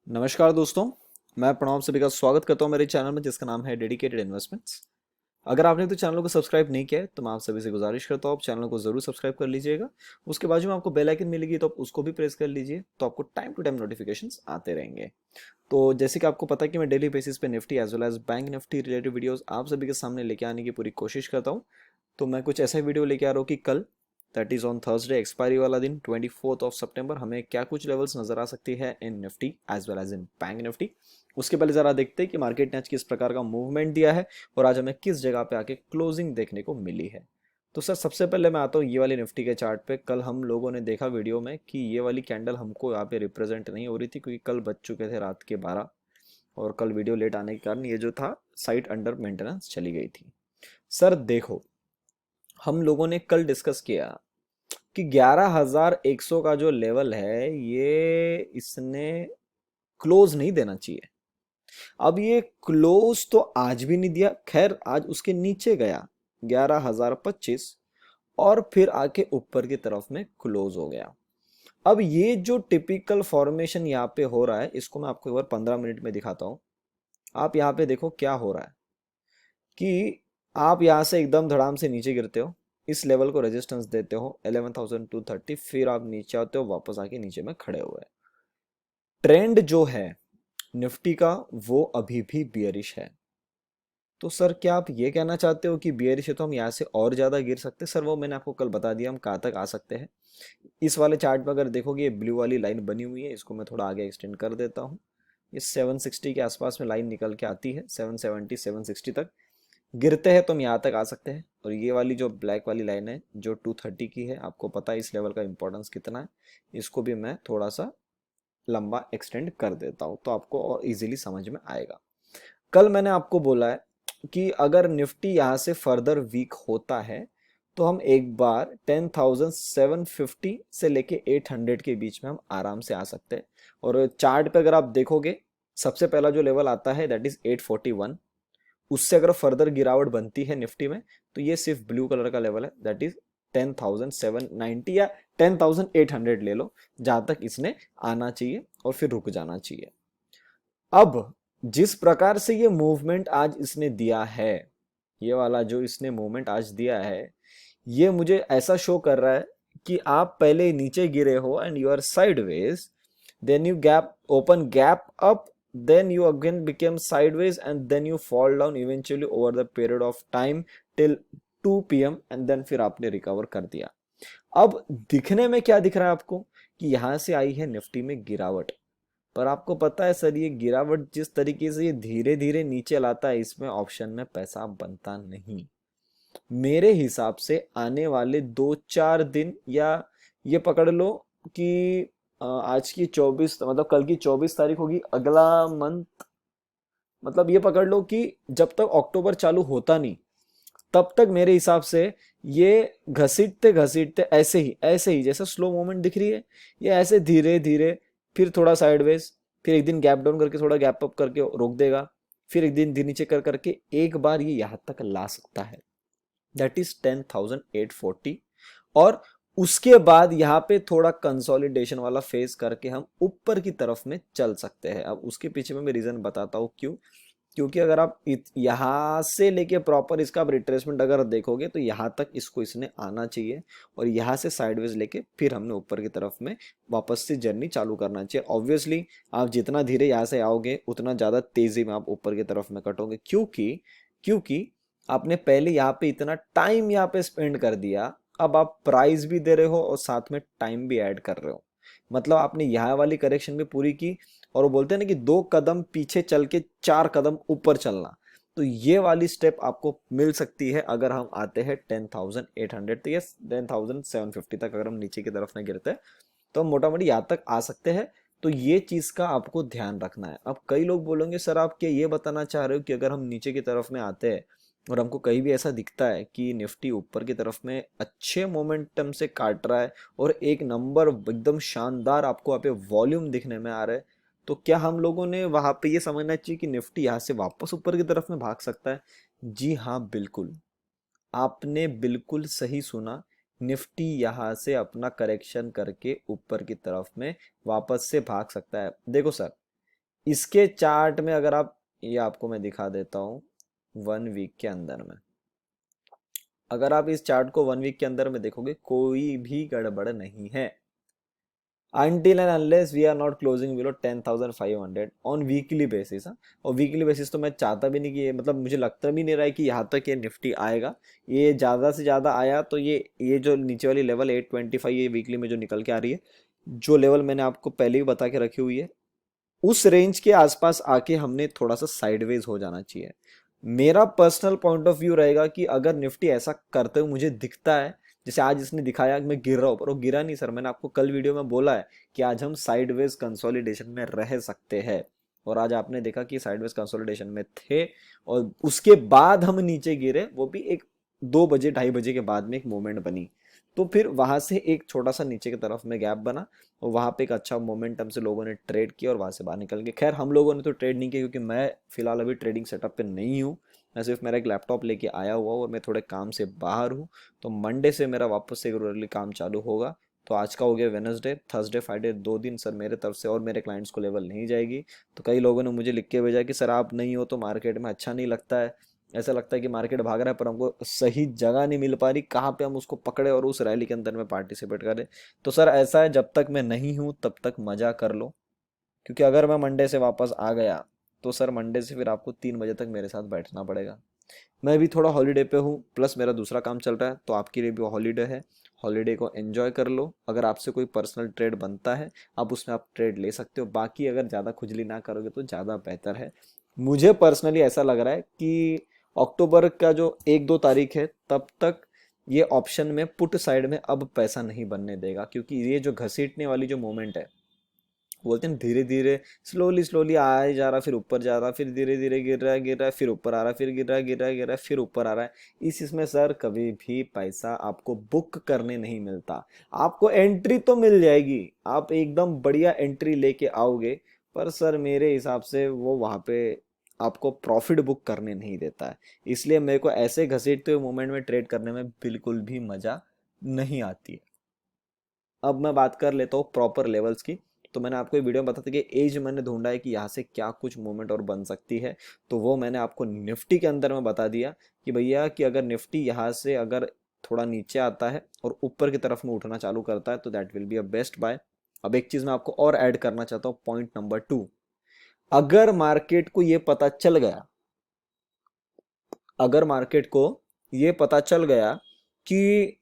नमस्कार दोस्तों। मैं प्रणव सभी का स्वागत करता हूं मेरे चैनल में जिसका नाम है डेडिकेटेड इन्वेस्टमेंट्स। अगर आपने तो चैनल को सब्सक्राइब नहीं किया है तो मैं आप सभी से गुजारिश करता हूं आप चैनल को जरूर सब्सक्राइब कर लीजिएगा। उसके बाजू में आपको बेल आइकन मिलेगी तो आप उसको भी प्रेस कर लीजिए, तो आपको टाइम टू टाइम नोटिफिकेशंस आते रहेंगे। तो जैसे कि आपको पता है कि मैं डेली बेसिस पे Nifty as well as bank Nifty related videos आप सभी के सामने लेके आने की पूरी कोशिश करता हूँ। तो मैं कुछ ऐसा वीडियो लेके आ रहा हूँ कि कल that is on Thursday expiry वाला दिन 24 हमें क्या कुछ लेवल्स नजर आ सकती है in Nifty as well as in bank Nifty. उसके पहले जरा देखते हैं कि मार्केट ने आज किस प्रकार का मूवमेंट दिया है और आज हमें किस जगह पे आके क्लोजिंग देखने को मिली है। तो सर सबसे पहले मैं आता हूँ ये वाली निफ्टी के चार्ट पे। कल हम लोगों ने देखा वीडियो में कि ये वाली कैंडल हमको यहाँ पे रिप्रेजेंट नहीं हो रही थी क्योंकि कल बज चुके थे रात के 12 और कल वीडियो लेट आने के कारण ये जो था साइट अंडर मेंटेनेंस चली गई थी। सर देखो, हम लोगों ने कल डिस्कस किया कि 11,100 का जो लेवल है ये इसने क्लोज नहीं देना चाहिए। अब ये क्लोज तो आज भी नहीं दिया, खैर आज उसके नीचे गया 11,025 और फिर आके ऊपर की तरफ में क्लोज हो गया। अब ये जो टिपिकल फॉर्मेशन यहाँ पे हो रहा है इसको मैं आपको एक बार 15 मिनट में दिखाता हूँ। आप यहाँ पे देखो क्या हो रहा है कि आप यहाँ से एकदम धड़ाम से नीचे गिरते हो, इस लेवल को रेजिस्टेंस देते हो 11,230, फिर आप नीचे आते हो वापस आके नीचे में खड़े हुए। ट्रेंड जो है निफ्टी का वो अभी भी बियरिश है। तो सर क्या आप ये कहना चाहते हो कि बियरिश है तो हम यहाँ से और ज्यादा गिर सकते हैं? सर वो मैंने आपको कल बता दिया हम कहाँ तक आ सकते हैं। इस वाले चार्ट में अगर देखोगे ये ब्लू वाली लाइन बनी हुई है, इसको मैं थोड़ा आगे एक्सटेंड कर देता हूँ। ये 760 के आसपास में लाइन निकल के आती है, 770 760 तक गिरते हैं तो हम यहाँ तक आ सकते हैं। और ये वाली जो ब्लैक वाली लाइन है जो 230 की है, आपको पता है इस लेवल का इंपॉर्टेंस कितना है। इसको भी मैं थोड़ा सा लंबा एक्सटेंड कर देता हूँ तो आपको और इजीली समझ में आएगा। कल मैंने आपको बोला है कि अगर निफ्टी यहाँ से फर्दर वीक होता है तो हम एक बार 10,750 से लेके 800 के बीच में हम आराम से आ सकते हैं। और चार्ट पे अगर आप देखोगे सबसे पहला जो लेवल आता है दैट इज 841। उससे अगर फर्दर गिरावट बनती है निफ्टी में तो ये सिर्फ ब्लू कलर का लेवल है दैट इज 10,790 या 10,800 ले लो, जहां तक इसने आना चाहिए और फिर रुक जाना चाहिए। अब जिस प्रकार से ये मूवमेंट आज इसने दिया है, ये वाला जो इसने मूवमेंट आज दिया है, ये मुझे ऐसा शो कर रहा है कि आप पहले नीचे गिरे हो and you are sideways, then you gap up, then you again became sideways and then you fall down eventually over the period of time till 2 p.m. and then फिर आपने रिकवर कर दिया। अब दिखने में क्या दिख रहा है आपको कि यहां से आई है निफ्टी में गिरावट, पर आपको पता है सर ये गिरावट जिस तरीके से ये धीरे धीरे नीचे लाता है इसमें ऑप्शन में पैसा बनता नहीं। मेरे हिसाब से आने वाले 2-4 दिन या ये पकड़ लो कि आज की 24 मतलब कल की 24 तारीख होगी, अगला मंथ मतलब ये पकड़ लो कि जब तक अक्टूबर चालू होता नहीं तब तक मेरे हिसाब से ये घसीटते घसीटते ऐसे ही जैसे स्लो मूवमेंट दिख रही है, ये ऐसे धीरे धीरे फिर थोड़ा साइडवेज, फिर एक दिन गैप डाउन करके थोड़ा गैप अप करके रोक देगा, फिर एक दिन नीचे कर करके एक बार ये यहां तक ला सकता है दैट इज 10,840। और उसके बाद यहाँ पे थोड़ा कंसोलिडेशन वाला फेस करके हम ऊपर की तरफ में चल सकते हैं। अब उसके पीछे में मैं रीजन बताता हूँ क्यों। क्योंकि अगर आप यहाँ से लेके प्रॉपर इसका आप रिट्रेसमेंट अगर देखोगे तो यहाँ तक इसको इसने आना चाहिए और यहाँ से साइडवेज लेके फिर हमने ऊपर की तरफ में वापस से जर्नी चालू करना चाहिए। ऑब्वियसली आप जितना धीरे यहाँ से आओगे उतना ज्यादा तेजी में आप ऊपर की तरफ में कटोगे, क्योंकि क्योंकि आपने पहले यहाँ पे इतना टाइम यहाँ पे स्पेंड कर दिया, अब आप प्राइस भी दे रहे हो और साथ में टाइम भी ऐड कर रहे हो। मतलब आपने यहाँ वाली करेक्शन भी पूरी की और वो बोलते हैं ना कि 2 कदम पीछे चल के 4 कदम ऊपर चलना, तो ये वाली स्टेप आपको मिल सकती है अगर हम आते हैं 10,800 तो ये 10,750 तक अगर हम नीचे की तरफ में गिरते हैं तो हम मोटा मोटी यहाँ तक आ सकते हैं। तो ये चीज का आपको ध्यान रखना है। अब कई लोग बोलेंगे सर आप क्या ये बताना चाह रहे हो कि अगर हम नीचे की तरफ में आते हैं और हमको कहीं भी ऐसा दिखता है कि निफ्टी ऊपर की तरफ में अच्छे मोमेंटम से काट रहा है और एक नंबर एकदम शानदार आपको यहाँ पे वॉल्यूम दिखने में आ रहा है, तो क्या हम लोगों ने वहां पे ये समझना चाहिए कि निफ्टी यहाँ से वापस ऊपर की तरफ में भाग सकता है? जी हाँ बिल्कुल, आपने बिल्कुल सही सुना। निफ्टी यहाँ से अपना करेक्शन करके ऊपर की तरफ में वापस से भाग सकता है। देखो सर, इसके चार्ट में अगर आप, ये आपको मैं दिखा देता हूँ 1 वीक के अंदर में, अगर आप इस चार्ट को 1 वीक के अंदर में देखोगे कोई भी गड़बड़ नहीं है। until and unless we are not closing below 10,500 on weekly basis। हाँ, और वीकली बेसिस तो मैं चाहता भी नहीं कि ये, मतलब मुझे लगता भी नहीं रहा है कि यहाँ तक ये निफ्टी आएगा। ये ज़्यादा से ज़्यादा आया तो ये जो नीचे वाली लेवल 825 ये वीकली में जो निकल के आ रही है, जो लेवल मैंने आपको पहले ही बता के रखी हुई है, उस रेंज के आसपास आके हमने थोड़ा सा साइडवेज हो जाना चाहिए। मेरा पर्सनल पॉइंट ऑफ व्यू रहेगा कि अगर निफ्टी ऐसा करते हुए मुझे दिखता है, जैसे आज इसने दिखाया कि मैं गिर रहा हूं, पर वो गिरा नहीं सर। मैंने आपको कल वीडियो में बोला है कि आज हम साइडवेज कंसोलिडेशन में रह सकते हैं, और आज आपने देखा कि साइडवेज कंसोलिडेशन में थे, और उसके बाद हम नीचे गिरे, वो भी एक 2 बजे 2:30 बजे के बाद में एक मूवमेंट बनी। तो फिर वहां से एक छोटा सा नीचे की तरफ में गैप बना, और वहां पे एक अच्छा मोमेंटम से लोगों ने ट्रेड किया और वहां से बाहर निकल गए। खैर हम लोगों ने तो ट्रेड नहीं किया, क्योंकि मैं फिलहाल अभी ट्रेडिंग सेटअप पे नहीं हूँ। मैं सिर्फ मेरा एक लैपटॉप लेके आया हुआ हूँ और मैं थोड़े काम से बाहर हूँ। तो मंडे से मेरा वापस से रेगुलरली काम चालू होगा। तो आज का हो गया वेनसडे, थर्सडे, फ्राइडे, 2 दिन सर मेरे तरफ से और मेरे क्लाइंट्स को लेवल नहीं जाएगी। तो कई लोगों ने मुझे लिख के भेजा कि सर आप नहीं हो तो मार्केट में अच्छा नहीं लगता है, ऐसा लगता है कि मार्केट भाग रहा है पर हमको सही जगह नहीं मिल पा रही, कहाँ पे हम उसको पकड़े और उस रैली के अंदर में पार्टिसिपेट करें। तो सर ऐसा है, जब तक मैं नहीं हूँ तब तक मजा कर लो, क्योंकि अगर मैं मंडे से वापस आ गया तो सर मंडे से फिर आपको 3 बजे तक मेरे साथ बैठना पड़ेगा। मैं भी थोड़ा हॉलीडे पे हूँ, प्लस मेरा दूसरा काम चल रहा है, तो आपके लिए भी हॉलीडे है। हॉलीडे को एंजॉय कर लो। अगर आपसे कोई पर्सनल ट्रेड बनता है, आप उसमें आप ट्रेड ले सकते हो। बाकी अगर ज़्यादा खुजली ना करोगे तो ज़्यादा बेहतर है। मुझे पर्सनली ऐसा लग रहा है कि अक्टूबर का जो 1-2 तारीख है तब तक ये ऑप्शन में पुट साइड में अब पैसा नहीं बनने देगा, क्योंकि ये जो घसीटने वाली जो मोमेंट है, बोलते हैं धीरे धीरे, स्लोली स्लोली आया जा रहा, फिर ऊपर जा रहा, फिर धीरे धीरे गिर रहा है, फिर ऊपर आ रहा है, फिर गिर रहा है, गिर रहा है, गिर रहा है, फिर ऊपर आ रहा है। इसमें सर कभी भी पैसा आपको बुक करने नहीं मिलता। आपको एंट्री तो मिल जाएगी, आप एकदम बढ़िया एंट्री लेके आओगे, पर सर मेरे हिसाब से वो वहां पे आपको प्रॉफिट बुक करने नहीं देता है। इसलिए मेरे को ऐसे घसीटते हुए मोमेंट में ट्रेड करने में बिल्कुल भी मजा नहीं आती है। अब मैं बात कर लेता हूँ प्रॉपर लेवल्स की। तो मैंने आपको एक वीडियो में बताया था कि एज मैंने ढूंढा है कि यहाँ से क्या कुछ मूवमेंट और बन सकती है। तो वो मैंने आपको निफ्टी के अंदर में बता दिया कि भैया कि अगर निफ्टी यहाँ से अगर थोड़ा नीचे आता है और ऊपर की तरफ में उठना चालू करता है तो that will be a best buy. अब एक चीज मैं आपको और ऐड करना चाहता हूँ, पॉइंट नंबर 2। अगर मार्केट को ये पता चल गया, अगर मार्केट को ये पता चल गया कि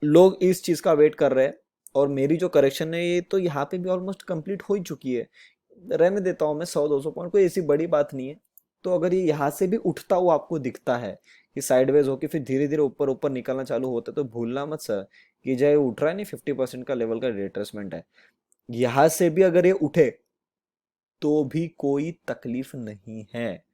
लोग इस चीज का वेट कर रहे हैं और मेरी जो करेक्शन है ये तो यहाँ पे भी ऑलमोस्ट कंप्लीट हो ही चुकी है, रहने देता हूँ मैं 100-200 पॉइंट, कोई ऐसी बड़ी बात नहीं है। तो अगर ये यहाँ से भी उठता हुआ आपको दिखता है कि साइडवेज होके फिर धीरे धीरे ऊपर ऊपर निकलना चालू होता है, तो भूलना मत सर कि जो ये उठ रहा है नहीं 50% का लेवल का रिट्रेसमेंट है, यहाँ से भी अगर ये उठे तो भी कोई तकलीफ नहीं है।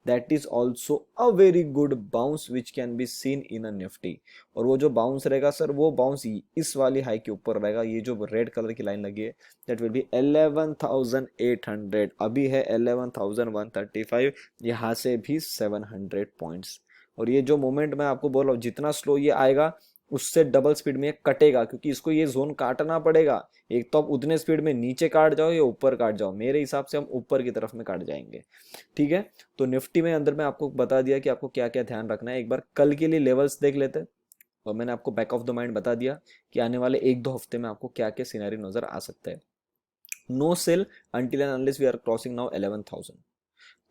That is also a very good bounce which can be seen in a Nifty. और वो जो बाउंस रहेगा सर, वो बाउंस इस वाली हाई के ऊपर रहेगा, ये जो रेड कलर की लाइन लगी है दैट विल बी 11,800। अभी है 11,135, यहाँ से भी 700 पॉइंट्स। और ये जो मोमेंट मैं आपको बोल रहा हूँ, जितना स्लो ये आएगा उससे डबल स्पीड में ये कटेगा, क्योंकि इसको ये जोन काटना पड़ेगा। एक तो आप उतने स्पीड में नीचे काट जाओ या ऊपर काट जाओ, मेरे हिसाब से हम ऊपर की तरफ में काट जाएंगे। ठीक है। तो निफ्टी में अंदर में आपको बता दिया कि आपको क्या क्या ध्यान रखना है। एक बार कल के लिए लेवल्स देख लेते हैं, और मैंने आपको बैक ऑफ द माइंड बता दिया कि आने वाले 1-2 हफ्ते में आपको क्या क्या सिनेरियो नजर आ सकता है। No sell until and unless we are crossing now 11,000।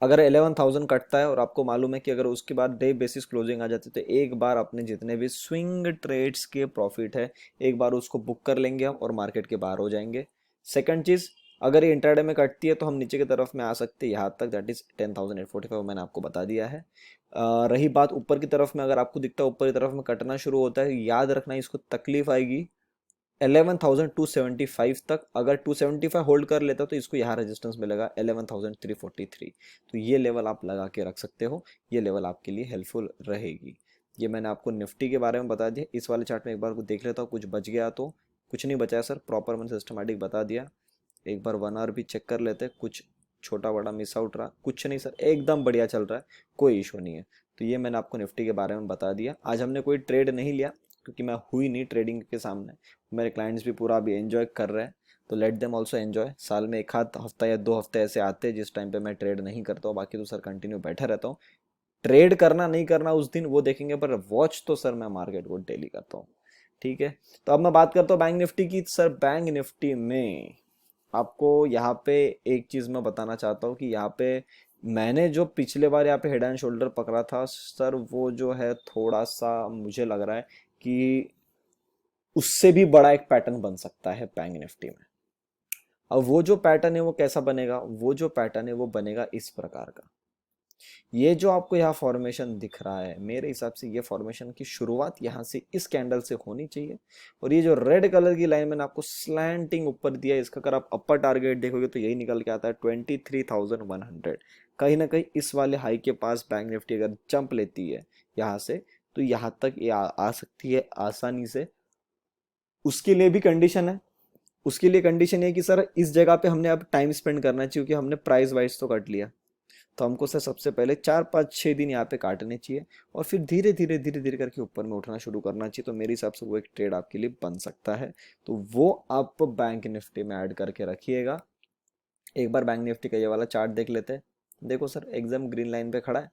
अगर 11,000 कटता है और आपको मालूम है कि अगर उसके बाद डे बेसिस क्लोजिंग आ जाती है, तो एक बार अपने जितने भी स्विंग ट्रेड्स के प्रॉफिट है एक बार उसको बुक कर लेंगे हम और मार्केट के बाहर हो जाएंगे। सेकंड चीज, अगर ये इंट्राडे में कटती है तो हम नीचे की तरफ में आ सकते हैं यहाँ तक, दैट इज 10,845, मैंने आपको बता दिया है। रही बात ऊपर की तरफ में, अगर आपको दिखता है ऊपर की तरफ में कटना शुरू होता है, याद रखना इसको तकलीफ आएगी 11,275 तक। अगर 275 होल्ड कर लेता तो इसको यहाँ रेजिस्टेंस मिलेगा 11,343। तो ये लेवल आप लगा के रख सकते हो, ये लेवल आपके लिए हेल्पफुल रहेगी। ये मैंने आपको निफ्टी के बारे में बता दिया। इस वाले चार्ट में एक बार को देख लेता हूँ, कुछ बच गया तो। कुछ नहीं बचा है सर, प्रॉपर मैंने सिस्टमेटिक बता दिया। एक बार 1 आवर भी चेक कर लेते हैं, कुछ छोटा बड़ा मिस आउट रहा कुछ नहीं सर, एकदम बढ़िया चल रहा है, कोई इशू नहीं है। तो ये मैंने आपको निफ्टी के बारे में बता दिया। आज हमने कोई ट्रेड नहीं लिया क्योंकि मैं हुई नहीं ट्रेडिंग के सामने, मेरे क्लाइंट्स भी पूरा अभी एंजॉय कर रहे हैं। तो लेट देम ऑल्सो एन्जॉय। साल में एक आध हफ्ता या 2 हफ्ते ऐसे आते हैं जिस टाइम पे मैं ट्रेड नहीं करता हूँ, बाकी तो सर कंटिन्यू बैठा रहता हूँ। ट्रेड करना नहीं करना उस दिन वो देखेंगे, पर वॉच तो सर मैं मार्केट को डेली करता हूँ। ठीक है, तो अब मैं बात करता हूँ बैंक निफ्टी की। सर बैंक निफ्टी में आपको यहाँ पे एक चीज मैं बताना चाहता हूँ कि यहाँ पे मैंने जो पिछले बार यहाँ पे हेड एंड शोल्डर पकड़ा था सर, वो जो है थोड़ा सा मुझे लग रहा है कि उससे भी बड़ा एक पैटर्न बन सकता है बैंक निफ्टी में। अब वो जो पैटर्न है वो कैसा बनेगा, वो जो पैटर्न है वो बनेगा इस प्रकार का। ये जो आपको यहाँ फॉर्मेशन दिख रहा है, मेरे हिसाब से ये फॉर्मेशन की शुरुआत यहाँ से इस कैंडल से होनी चाहिए। और ये जो रेड कलर की लाइन मैंने आपको स्लैंटिंग ऊपर दिया है, इसका अगर आप अपर टारगेट देखोगे तो यही निकल के आता है 23,100। कहीं ना कहीं इस वाले हाई के पास बैंक निफ्टी अगर जंप लेती है यहाँ से, तो यहाँ तक ये आ सकती है आसानी से। उसके लिए भी कंडीशन है, उसके लिए कंडीशन है कि सर इस जगह पे हमने अब टाइम स्पेंड करना चाहिए, क्योंकि हमने प्राइस वाइज तो कट लिया। तो हमको सर सबसे पहले 4 5 6 दिन यहाँ पे काटने चाहिए, और फिर धीरे धीरे करके ऊपर में उठना शुरू करना चाहिए। तो मेरे हिसाब से वो एक ट्रेड आपके लिए बन सकता है, तो वो आप बैंक निफ्टी में ऐड करके रखिएगा। एक बार बैंक निफ्टी का ये वाला चार्ट देख लेते हैं। देखो सर एकदम ग्रीन लाइन पे खड़ा है,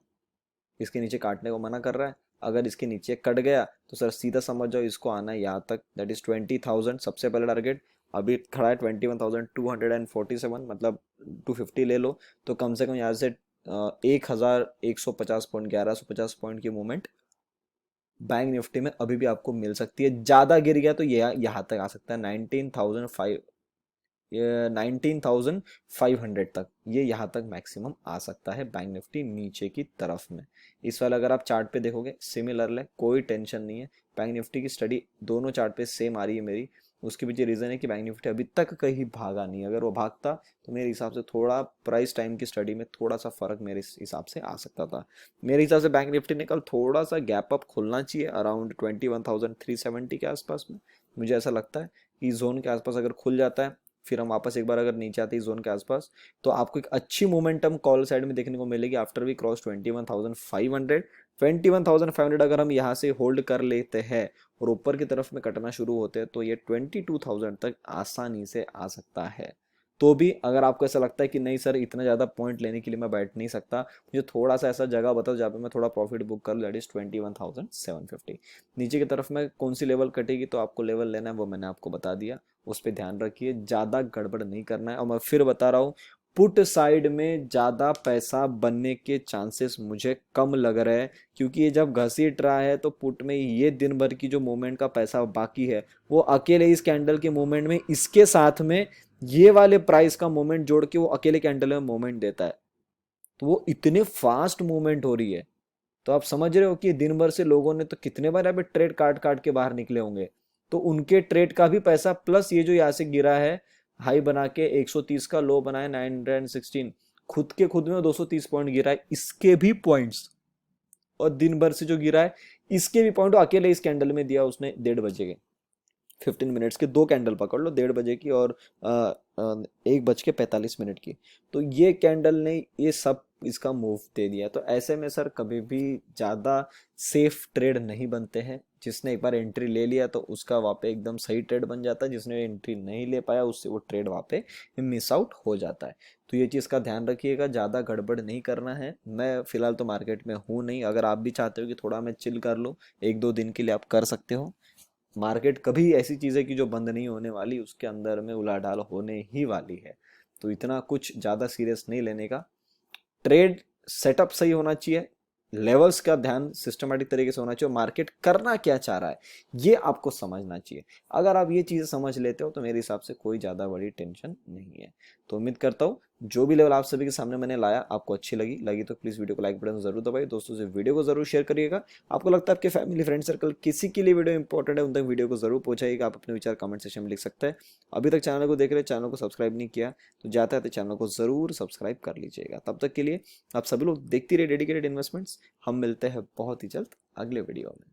इसके नीचे काटने को मना कर रहा है। अगर इसके नीचे कट गया तो सर सीधा समझ जाओ इसको आना है यहाँ तक, दैट इज 20,000 सबसे पहले टारगेट। अभी खड़ा है 21,247, मतलब 250 ले लो, तो कम से कम यहाँ से 1,150 पॉइंट, 1,150 पॉइंट की मूवमेंट बैंक निफ्टी में अभी भी आपको मिल सकती है। ज्यादा गिर गया तो ये यहाँ तक आ सकता है 19,500 तक, ये यहाँ तक मैक्सिमम आ सकता है बैंक निफ्टी नीचे की तरफ में। इस वाले अगर आप चार्ट पे देखोगे सिमिलर है, कोई टेंशन नहीं है। बैंक निफ्टी की स्टडी दोनों चार्ट पे सेम आ रही है मेरी। उसके पीछे रीजन है कि बैंक निफ्टी अभी तक कहीं भागा नहीं। अगर वो भागता तो मेरे हिसाब से थोड़ा प्राइस टाइम की स्टडी में थोड़ा सा फर्क मेरे हिसाब से आ सकता था। मेरे हिसाब से बैंक निफ्टी ने कल थोड़ा सा गैप अप खुलना चाहिए अराउंड 21,370 के आसपास में। मुझे ऐसा लगता है कि जोन के आसपास अगर खुल जाता है, फिर हम वापस एक बार अगर नीचे आते हैं जोन के आसपास, तो आपको एक अच्छी मोमेंटम कॉल साइड में देखने को मिलेगी आफ्टर वी क्रॉस 21,500। 21,500 अगर हम यहाँ से होल्ड कर लेते हैं और ऊपर की तरफ में कटना शुरू होते हैं, तो ये 22,000 तक आसानी से आ सकता है। तो भी अगर आपको ऐसा लगता है कि नहीं सर इतना ज़्यादा पॉइंट लेने के लिए मैं बैठ नहीं सकता, मुझे थोड़ा सा ऐसा जगह बताओ जहाँ पे मैं थोड़ा प्रॉफिट बुक कर लूँ, दैट इज 21,750। नीचे की तरफ में कौन सी लेवल कटेगी तो आपको लेवल लेना है वो मैंने आपको बता दिया, उस पर ध्यान रखिए, ज़्यादा गड़बड़ नहीं करना है। और मैं फिर बता रहा हूँ, पुट साइड में ज़्यादा पैसा बनने के चांसेस मुझे कम लग रहे हैं, क्योंकि ये जब घसीट रहा है तो पुट में ये दिन भर की जो मूवमेंट का पैसा बाकी है वो अकेले इस कैंडल के मूवमेंट में, इसके साथ में ये वाले प्राइस का मूवमेंट जोड़ के वो अकेले कैंडल में मूवमेंट देता है। तो वो इतने फास्ट मूवमेंट हो रही है, तो आप समझ रहे हो कि दिन भर से लोगों ने तो कितने बार अभी ट्रेड काट काट के बाहर निकले होंगे। तो उनके ट्रेड का भी पैसा प्लस ये जो यहाँ से गिरा है हाई बना के 130 का लो बनाया 916, खुद के खुद में 230 पॉइंट गिरा है, इसके भी पॉइंट्स, और दिन भर से जो गिरा है इसके भी पॉइंट अकेले इस कैंडल में दिया उसने 1:30 के। 15 मिनट्स के दो कैंडल पकड़ लो, 1:30 की और 1:45 की। तो ये कैंडल ने ये सब इसका मूव दे दिया। तो ऐसे में सर कभी भी ज़्यादा सेफ ट्रेड नहीं बनते हैं। जिसने एक बार एंट्री ले लिया तो उसका वहाँ पे एकदम सही ट्रेड बन जाता है, जिसने एंट्री नहीं ले पाया उससे वो ट्रेड वहाँ पे मिस आउट हो जाता है। तो ये चीज़ का ध्यान रखिएगा, ज़्यादा गड़बड़ नहीं करना है। मैं फिलहाल तो मार्केट में हूँ नहीं, अगर आप भी चाहते हो कि थोड़ा मैं चिल कर लूँ 1 2 दिन के लिए, आप कर सकते हो। मार्केट कभी ऐसी चीज़ है कि जो बंद नहीं होने वाली, उसके अंदर में उलाढाल होने ही वाली है। तो इतना कुछ ज़्यादा सीरियस नहीं लेने का। ट्रेड सेटअप सही होना चाहिए, लेवल्स का ध्यान सिस्टमेटिक तरीके से होना चाहिए, मार्केट करना क्या चाह रहा है ये आपको समझना चाहिए। अगर आप ये चीज़ें समझ लेते हो तो मेरे हिसाब से कोई ज़्यादा बड़ी टेंशन नहीं है। तो उम्मीद करता हूँ जो भी लेवल आप सभी के सामने मैंने लाया आपको अच्छी लगी तो प्लीज़ वीडियो को लाइक बटन जरूर दबाइए, दोस्तों से वीडियो को जरूर शेयर करिएगा। आपको लगता है आपके फैमिली फ्रेंड सर्कल किसी के लिए वीडियो इंपॉर्टेंट है, उन तक वीडियो को जरूर पहुंचाइएगा। आप अपने विचार कमेंट सेक्शन में लिख सकते हैं। अभी तक चैनल को देख रहे हैं, चैनल को सब्सक्राइब नहीं किया तो जाता है तो चैनल को जरूर सब्सक्राइब कर लीजिएगा। तब तक के लिए आप सभी लोग देखते रहिए डेडिकेटेड इन्वेस्टमेंट्स। हम मिलते हैं बहुत ही जल्द अगले वीडियो में।